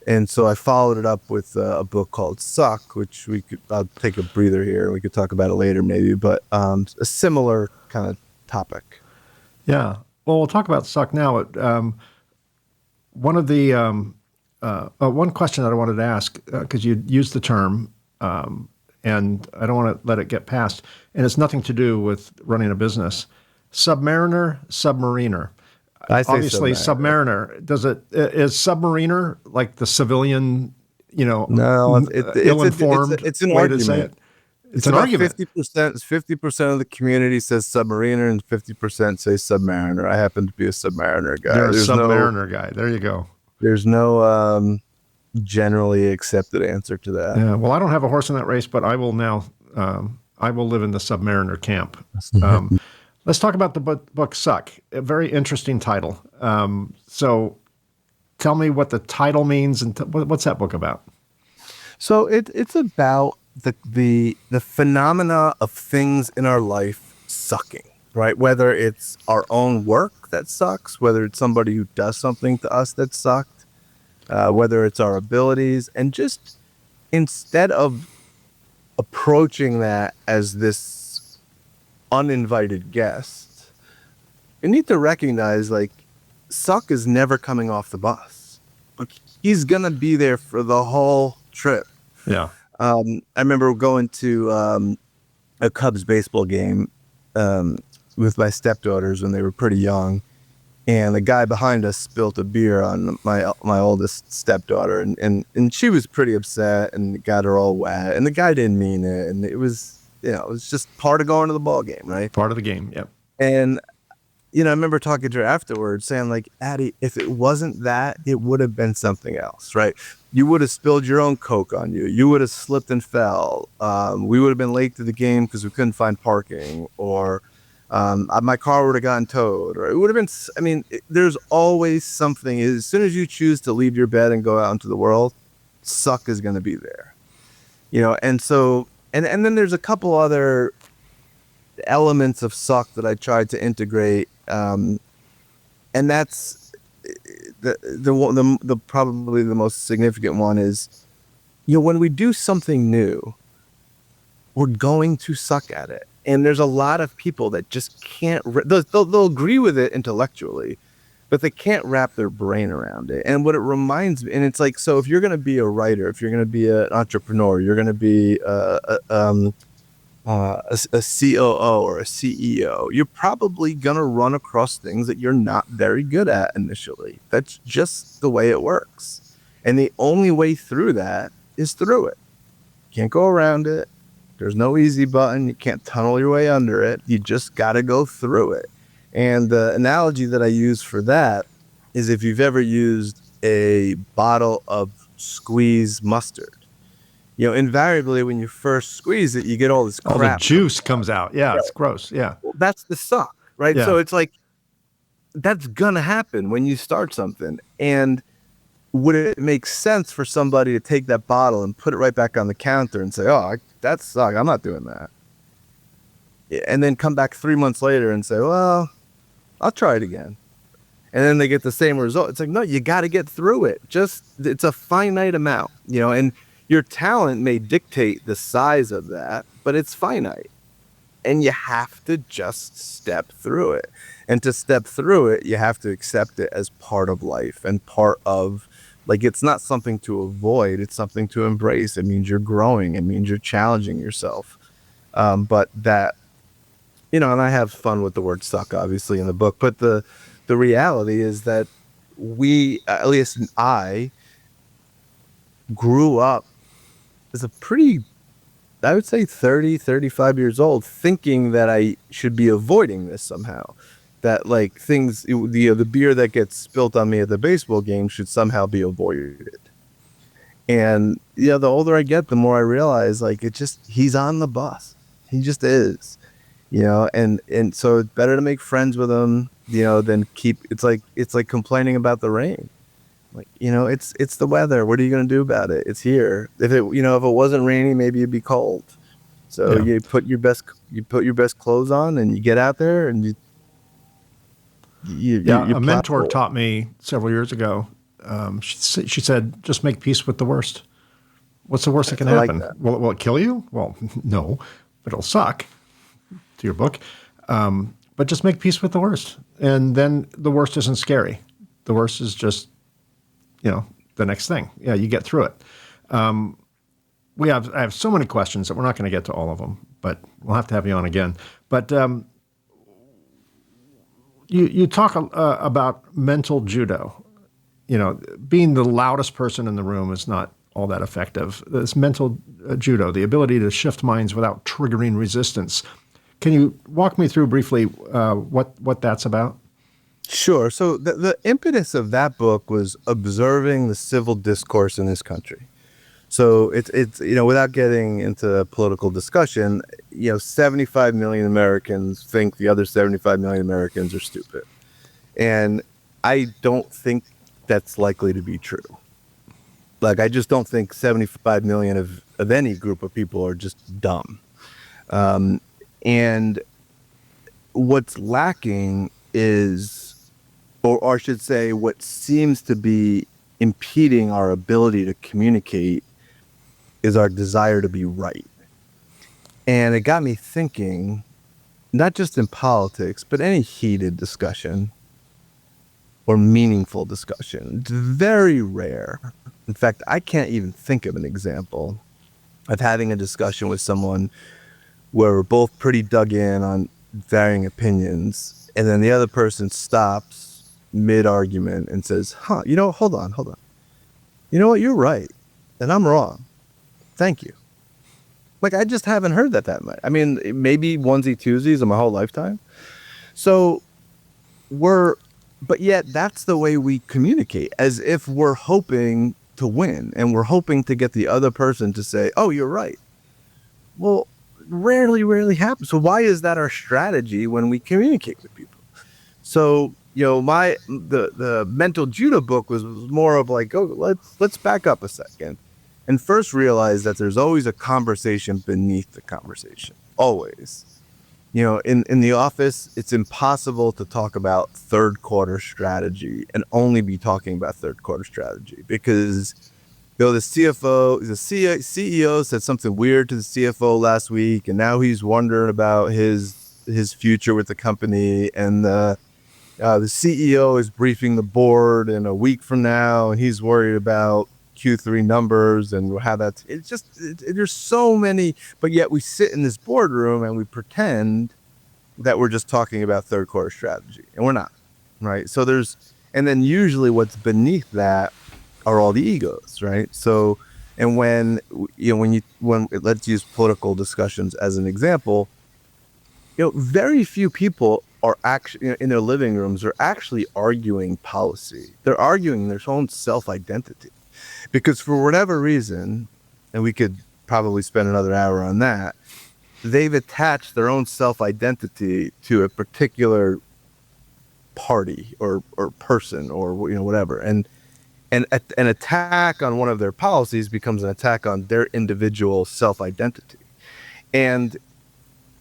And so I followed it up with a book called Suck, which I'll take a breather here and we could talk about it later maybe, but a similar kind of topic. Yeah. Well, we'll talk about Suck now. One of the, one question that I wanted to ask, because you used the term, and I don't want to let it get past, and it's nothing to do with running a business. Submariner, submariner. I say obviously submariner. Is submariner like the civilian, no, ill-informed it's an way argument. to say it? It's an about argument. 50% of the community says submariner and 50% say submariner. I happen to be a submariner guy. You're a submariner guy. There you go. There's no generally accepted answer to that. Yeah. Well, I don't have a horse in that race, but I will now. I will live in the submariner camp. Let's talk about the book Suck. A very interesting title. So tell me what the title means and what's that book about? So it's about the phenomena of things in our life sucking, right? Whether it's our own work that sucks, whether it's somebody who does something to us that sucked, whether it's our abilities, and just instead of approaching that as this uninvited guest, you need to recognize like Suck is never coming off the bus. He's gonna be there for the whole trip. Yeah. I remember going to a Cubs baseball game with my stepdaughters when they were pretty young, and the guy behind us spilt a beer on my oldest stepdaughter, and she was pretty upset and got her all wet, and the guy didn't mean it, and it was just part of going to the ball game, right? Part of the game, yep. And I remember talking to her afterwards saying like, Addie, if it wasn't that, it would have been something else, right? You would have spilled your own Coke on you. You would have slipped and fell. We would have been late to the game because we couldn't find parking, or my car would have gotten towed, or it would have been, there's always something. As soon as you choose to leave your bed and go out into the world, Suck is going to be there, and so, and then there's a couple other elements of Suck that I tried to integrate, and that's the probably the most significant one is, when we do something new, we're going to suck at it, and there's a lot of people that just can't. They'll agree with it intellectually, but they can't wrap their brain around it. And what it reminds me, and it's like, so if you're going to be a writer, if you're going to be an entrepreneur, you're going to be a COO or a CEO, you're probably going to run across things that you're not very good at initially. That's just the way it works. And the only way through that is through it. You can't go around it. There's no easy button. You can't tunnel your way under it. You just got to go through it. And the analogy that I use for that is if you've ever used a bottle of squeeze mustard, invariably when you first squeeze it, you get all this crap. All the juice comes out. Yeah, it's gross. Yeah. Well, that's the suck, right? Yeah. So it's like, that's gonna happen when you start something. And would it make sense for somebody to take that bottle and put it right back on the counter and say, oh, that sucks, I'm not doing that. And then come back 3 months later and say, well, I'll try it again. And then they get the same result. It's like, no, you got to get through it. It's a finite amount, and your talent may dictate the size of that, but it's finite. And you have to just step through it. And to step through it, you have to accept it as part of life and part of, like, it's not something to avoid. It's something to embrace. It means you're growing. It means you're challenging yourself. But that, and I have fun with the word suck, obviously, in the book. But the reality is that at least I, grew up as a pretty, I would say 30, 35 years old, thinking that I should be avoiding this somehow. That, like, things, the beer that gets spilt on me at the baseball game should somehow be avoided. And, the older I get, the more I realize, like, he's on the bus. He just is, and so it's better to make friends with him, than it's like complaining about the rain. Like, it's the weather. What are you going to do about it? It's here. If it wasn't rainy, maybe it'd be cold. So you put your best clothes on and you get out there and a mentor taught me several years ago. She said, just make peace with the worst. What's the worst that can happen? Will it kill you? Well, no, but it'll suck, to your book. But just make peace with the worst. And then the worst isn't scary. The worst is just, the next thing. Yeah, you get through it. I have so many questions that we're not going to get to all of them, but we'll have to have you on again. But you talk about mental judo. Being the loudest person in the room is not all that effective. This mental judo, the ability to shift minds without triggering resistance. Can you walk me through briefly what that's about? Sure. So the impetus of that book was observing the civil discourse in this country. So it's without getting into political discussion, 75 million Americans think the other 75 million Americans are stupid. And I don't think that's likely to be true. Like, I just don't think 75 million of any group of people are just dumb. And what's lacking is, or I should say, what seems to be impeding our ability to communicate is our desire to be right. And it got me thinking, not just in politics, but any heated discussion or meaningful discussion. It's very rare. In fact, I can't even think of an example of having a discussion with someone where we're both pretty dug in on varying opinions, and then the other person stops mid-argument and says, hold on. You know what, you're right, and I'm wrong. Thank you. Like, I just haven't heard that much. I mean, maybe onesie-twosies in my whole lifetime. So but yet that's the way we communicate, as if we're hoping to win, and we're hoping to get the other person to say, oh, you're right. Well, rarely happens. So why is that our strategy when we communicate with people? So, the mental judo book was more of like, let's back up a second and first realize that there's always a conversation beneath the conversation. Always. In the office, it's impossible to talk about third quarter strategy and only be talking about third quarter strategy, because the CEO said something weird to the CFO last week, and now he's wondering about his future with the company, and the CEO is briefing the board in a week from now, and he's worried about Q3 numbers and how there's so many, but yet we sit in this boardroom and we pretend that we're just talking about third quarter strategy, and we're not, right? So and then usually what's beneath that are all the egos, right? So, and when let's use political discussions as an example, very few people are actually in their living rooms are actually arguing policy. They're arguing their own self-identity, because for whatever reason, and we could probably spend another hour on that, they've attached their own self-identity to a particular party or person or whatever, and an attack on one of their policies becomes an attack on their individual self-identity. And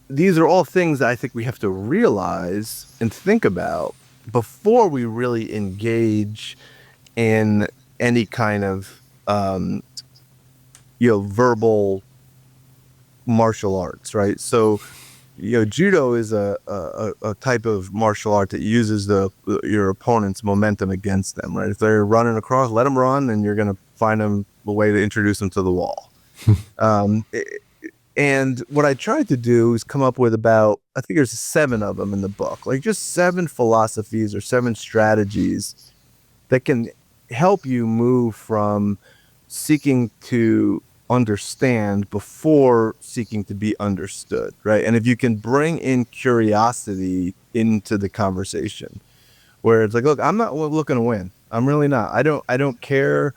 these are all things that I think we have to realize and think about before we really engage in any kind of verbal martial arts, right? So judo is a type of martial art that uses your opponent's momentum against them, right? If they're running across, let them run, and you're going to find them a way to introduce them to the wall. And what I tried to do is come up with about, I think there's 7 of them in the book, like just 7 philosophies or 7 strategies that can help you move from seeking to understand before seeking to be understood, right? And if you can bring in curiosity into the conversation, where it's like, look, I'm not looking to win. I'm really not. I don't care.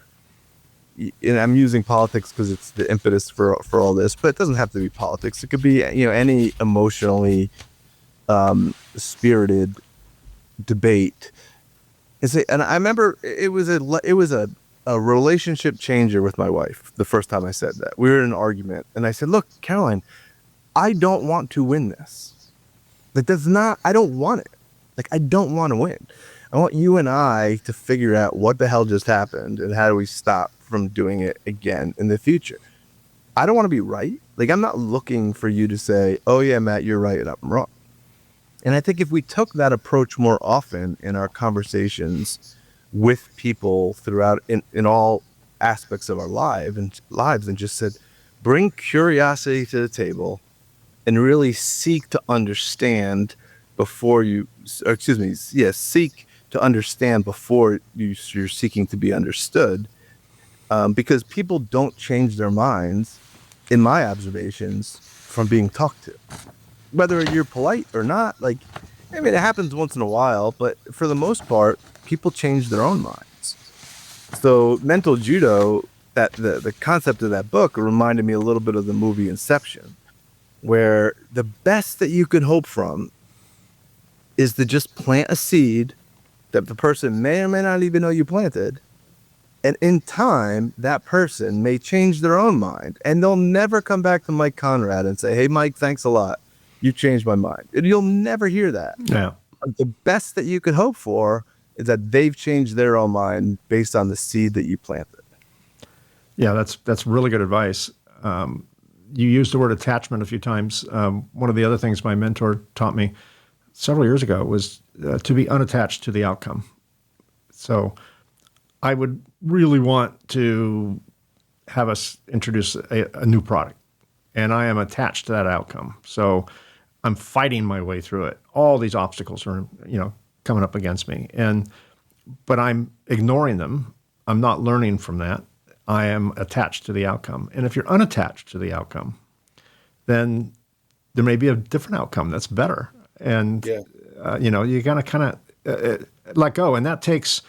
And I'm using politics because it's the impetus for all this, but it doesn't have to be politics. It could be any emotionally spirited debate. And I remember it was a relationship changer with my wife the first time I said that. We were in an argument, and I said, look, Caroline, I don't want to win this. I don't want it. Like, I don't want to win. I want you and I to figure out what the hell just happened and how do we stop from doing it again in the future. I don't want to be right. Like, I'm not looking for you to say, oh yeah, Matt, you're right and I'm wrong. And I think if we took that approach more often in our conversations with people throughout in all aspects of our lives and just said, bring curiosity to the table and really seek to understand seek to understand before you're seeking to be understood. Because people don't change their minds, in my observations, from being talked to. Whether you're polite or not, like, I mean, it happens once in a while, but for the most part, people change their own minds. So mental judo, that the concept of that book reminded me a little bit of the movie Inception, where the best that you could hope from is to just plant a seed that the person may or may not even know you planted. And in time, that person may change their own mind, and they'll never come back to Mike Conrad and say, hey, Mike, thanks a lot. You changed my mind. And you'll never hear that. Yeah. The best that you could hope for is that they've changed their own mind based on the seed that you planted. Yeah, that's really good advice. You used the word attachment a few times. One of the other things my mentor taught me several years ago was to be unattached to the outcome. So I would really want to have us introduce a new product, and I am attached to that outcome. So I'm fighting my way through it. All these obstacles are, coming up against me, but I'm ignoring them. I'm not learning from that. I am attached to the outcome. And if you're unattached to the outcome, then there may be a different outcome that's better. And, you got to kind of let go. And that takes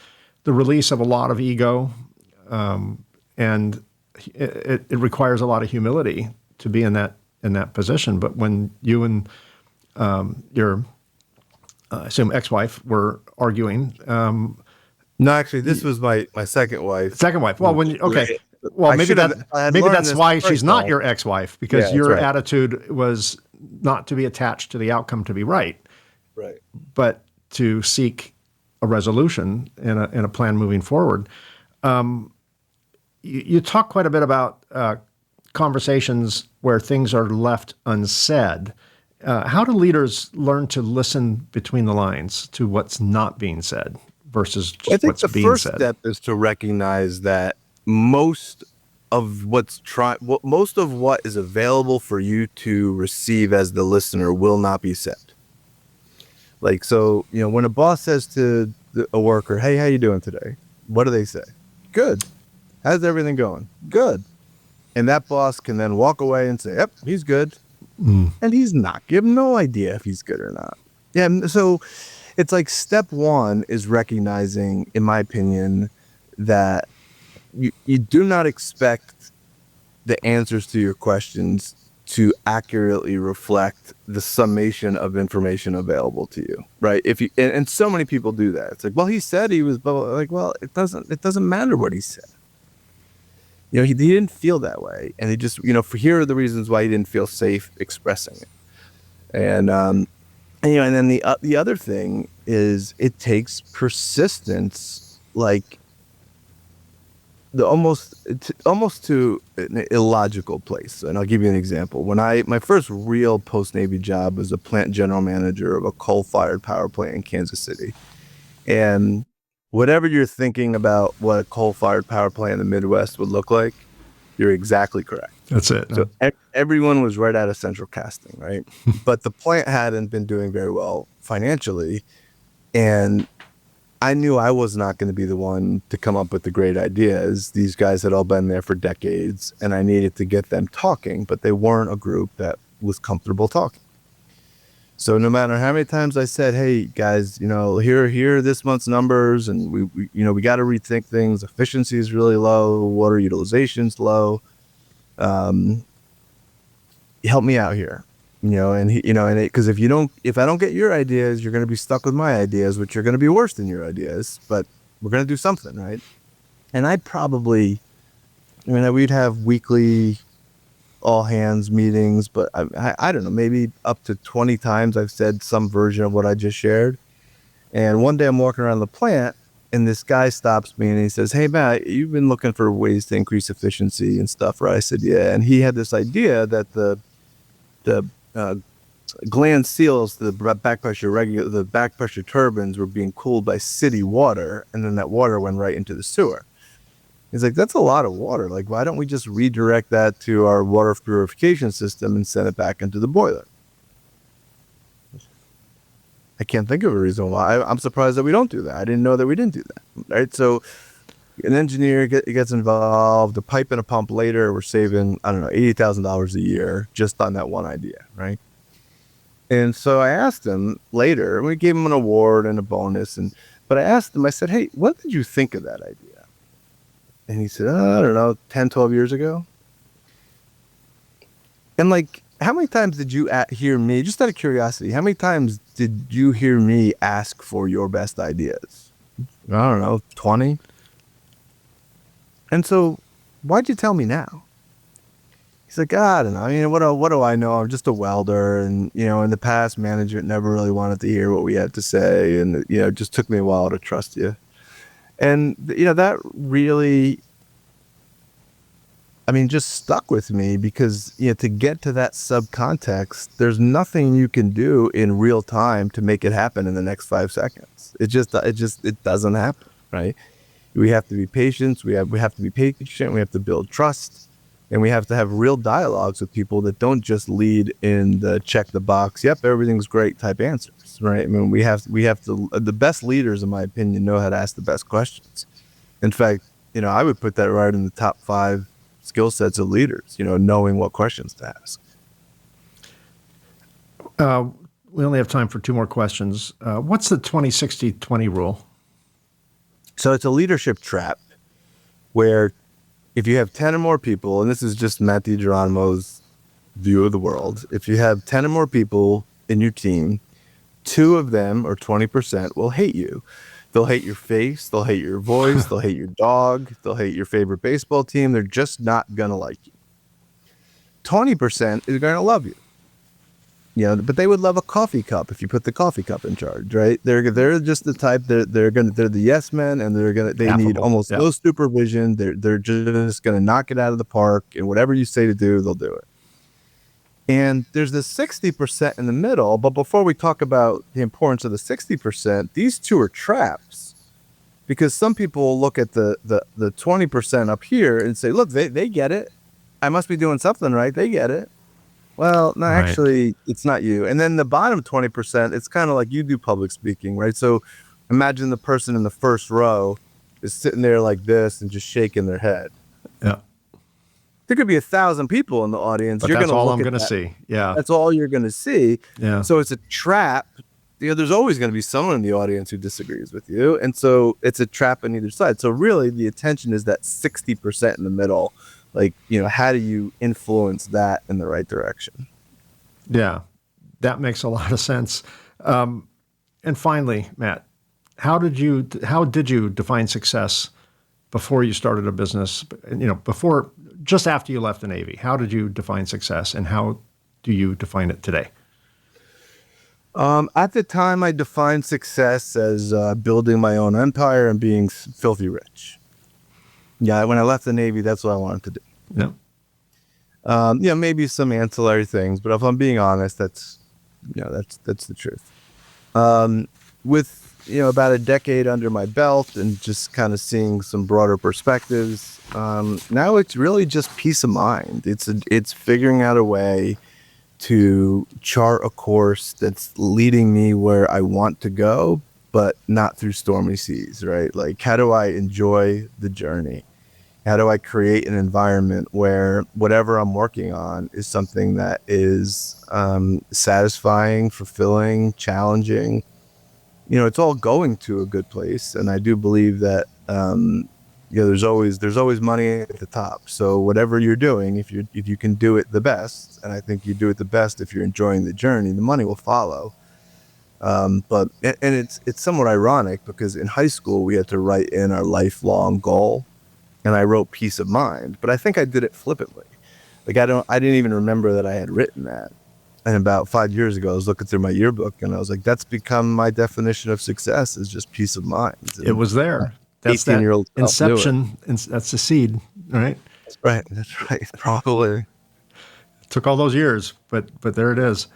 the release of a lot of ego, and it requires a lot of humility to be in that position. But when you and your, I assume, ex-wife were arguing. No, actually, this was my second wife. Second wife. Well, maybe that's why she's not your ex-wife, because your attitude was not to be attached to the outcome to be right, but to seek a resolution and a plan moving forward. You talk quite a bit about conversations where things are left unsaid. How do leaders learn to listen between the lines to what's not being said versus just what's being said? I think the first step is to recognize that most of what is available for you to receive as the listener will not be said. Like, so, when a boss says to a worker, hey, how you doing today? What do they say? Good. How's everything going? Good. And that boss can then walk away and say, yep, he's good. And he's not. You have no idea if he's good or not. Yeah. So it's like step one is recognizing, in my opinion, that you do not expect the answers to your questions to accurately reflect the summation of information available to you, right? If you and so many people do that. It's like, well, he said he was like, well, it doesn't matter what he said. He didn't feel that way, and he just, for here are the reasons why he didn't feel safe expressing it. And then the other thing is it takes persistence, like almost to an illogical place. And I'll give you an example. When my first real post-Navy job was a plant general manager of a coal-fired power plant in Kansas City. And whatever you're thinking about what a coal-fired power plant in the Midwest would look like, you're exactly correct. That's it. So everyone was right out of central casting, right? But the plant hadn't been doing very well financially. And I knew I was not going to be the one to come up with the great ideas. These guys had all been there for decades, and I needed to get them talking, but they weren't a group that was comfortable talking. So no matter how many times I said, hey guys, here are this month's numbers, and we got to rethink things. Efficiency is really low. Water utilization's low. Help me out here. Because if I don't get your ideas, you're going to be stuck with my ideas, which are going to be worse than your ideas, but we're going to do something, right? And we'd have weekly all hands meetings, but I don't know, maybe up to 20 times I've said some version of what I just shared. And one day I'm walking around the plant and this guy stops me and he says, hey Matt, you've been looking for ways to increase efficiency and stuff, right? I said, yeah. And he had this idea that the gland seals, the back pressure turbines were being cooled by city water, and then that water went right into the sewer. He's like, that's a lot of water. Like, why don't we just redirect that to our water purification system and send it back into the boiler? I can't think of a reason why. I'm surprised that we don't do that. I didn't know that we didn't do that. Right. So an engineer gets involved, a pipe and a pump later, we're saving, I don't know, $80,000 a year just on that one idea. Right. And so I asked him later, and we gave him an award and a bonus. But I asked him, I said, hey, what did you think of that idea? And he said, I don't know, 10, 12 years ago. And like, how many times did you hear me, just out of curiosity, how many times did you hear me ask for your best ideas? I don't know, 20? And so why'd you tell me now? He's like, I don't know. I mean, what do I know? I'm just a welder. And, in the past, management never really wanted to hear what we had to say. And, it just took me a while to trust you. And, that really, just stuck with me because, to get to that subcontext, there's nothing you can do in real time to make it happen in the next 5 seconds. It doesn't happen, right? We have to be patient. We have to be patient. We have to build trust. And we have to have real dialogues with people that don't just lead in the check the box, yep, everything's great type answers, right? I mean, we have to, the best leaders, in my opinion, know how to ask the best questions. In fact, I would put that right in the top 5 skill sets of leaders, knowing what questions to ask. We only have time for 2 more questions. What's the 20-60-20 rule? So it's a leadership trap where if you have 10 or more people, and this is just Matt DiGeronimo's view of the world, if you have 10 or more people in your team, 2 of them, or 20%, will hate you. They'll hate your face, they'll hate your voice, they'll hate your dog, they'll hate your favorite baseball team. They're just not going to like you. 20% is going to love you. But they would love a coffee cup if you put the coffee cup in charge, right? They're just the type they're the yes men, and they affable. Need almost no supervision. They're just gonna knock it out of the park, and whatever you say to do, they'll do it. And there's this 60% in the middle. But before we talk about the importance of the 60%, these 2 are traps, because some people will look at the 20% up here and say, look, they get it. I must be doing something right. They get it. Well, no, actually, it's not you. And then the bottom 20%, it's kind of like you do public speaking, right? So imagine the person in the first row is sitting there like this and just shaking their head. Yeah. There could be 1,000 people in the audience. But that's all I'm going to see. Yeah. That's all you're going to see. Yeah. So it's a trap there's always going to be someone in the audience who disagrees with you. And so it's a trap on either side. So really the attention is that 60% in the middle. Like, how do you influence that in the right direction? Yeah, that makes a lot of sense. And finally, Matt, how did you define success before you started a business? Just after you left the Navy, how did you define success, and how do you define it today? At the time, I defined success as building my own empire and being filthy rich. Yeah, when I left the Navy, that's what I wanted to do. Yeah. Maybe some ancillary things, but if I'm being honest, that's the truth. With about a decade under my belt and just kind of seeing some broader perspectives, now it's really just peace of mind. It's figuring out a way to chart a course that's leading me where I want to go, but not through stormy seas, right? Like, how do I enjoy the journey? How do I create an environment where whatever I'm working on is something that is satisfying, fulfilling, challenging? It's all going to a good place. And I do believe that, there's always money at the top. So whatever you're doing, if you can do it the best, and I think you do it the best if you're enjoying the journey, the money will follow. But it's somewhat ironic because in high school we had to write in our lifelong goal, and I wrote peace of mind, but I think I did it flippantly. Like, I didn't even remember that I had written that. And about 5 years ago, I was looking through my yearbook and I was like, that's become my definition of success, is just peace of mind. And it was there. That's 18-year-old inception. That's the seed, right? That's right. Probably. It took all those years, but there it is.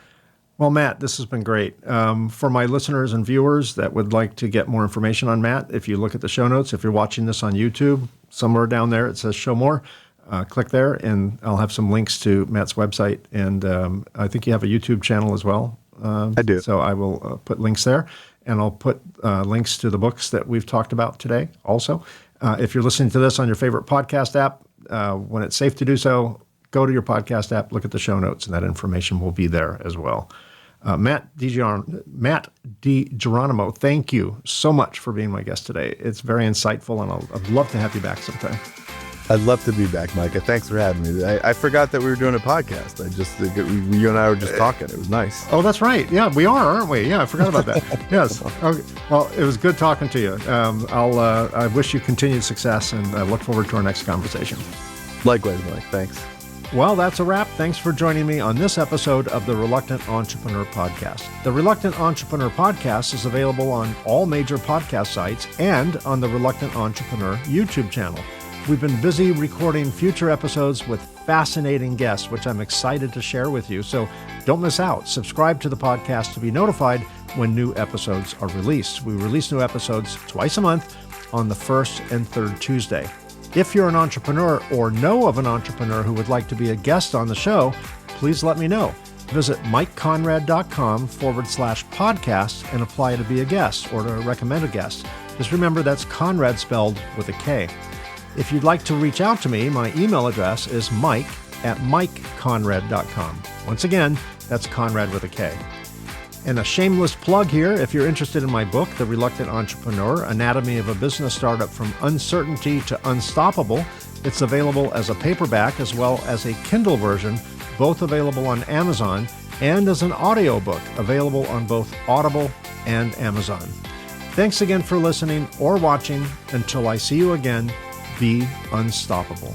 Well, Matt, this has been great. For my listeners and viewers that would like to get more information on Matt, if you look at the show notes, if you're watching this on YouTube, somewhere down there it says show more. Click there, and I'll have some links to Matt's website. And I think you have a YouTube channel as well. I do. So I will put links there, and I'll put links to the books that we've talked about today also. If you're listening to this on your favorite podcast app, when it's safe to do so, go to your podcast app, look at the show notes, and that information will be there as well. Matt DiGeronimo, thank you so much for being my guest today. It's very insightful, and I'd love to have you back sometime. I'd love to be back, Micah. Thanks for having me. I forgot that we were doing a podcast. You and I were just talking. It was nice. Oh, that's right. Yeah, we are, aren't we? Yeah, I forgot about that. Yes. Okay. Well, it was good talking to you. I wish you continued success, and I look forward to our next conversation. Likewise, Mike. Thanks. Well, that's a wrap. Thanks for joining me on this episode of the Reluctant Entrepreneur Podcast. The Reluctant Entrepreneur Podcast is available on all major podcast sites and on the Reluctant Entrepreneur YouTube channel. We've been busy recording future episodes with fascinating guests, which I'm excited to share with you. So don't miss out. Subscribe to the podcast to be notified when new episodes are released. We release new episodes twice a month on the first and third Tuesday. If you're an entrepreneur or know of an entrepreneur who would like to be a guest on the show, please let me know. Visit mikeconrad.com/podcast and apply to be a guest or to recommend a guest. Just remember that's Conrad spelled with a K. If you'd like to reach out to me, my email address is mike@mikeconrad.com. Once again, that's Conrad with a K. And a shameless plug here, if you're interested in my book, The Reluctant Entrepreneur, Anatomy of a Business Startup from Uncertainty to Unstoppable, it's available as a paperback as well as a Kindle version, both available on Amazon, and as an audiobook available on both Audible and Amazon. Thanks again for listening or watching. Until I see you again, be unstoppable.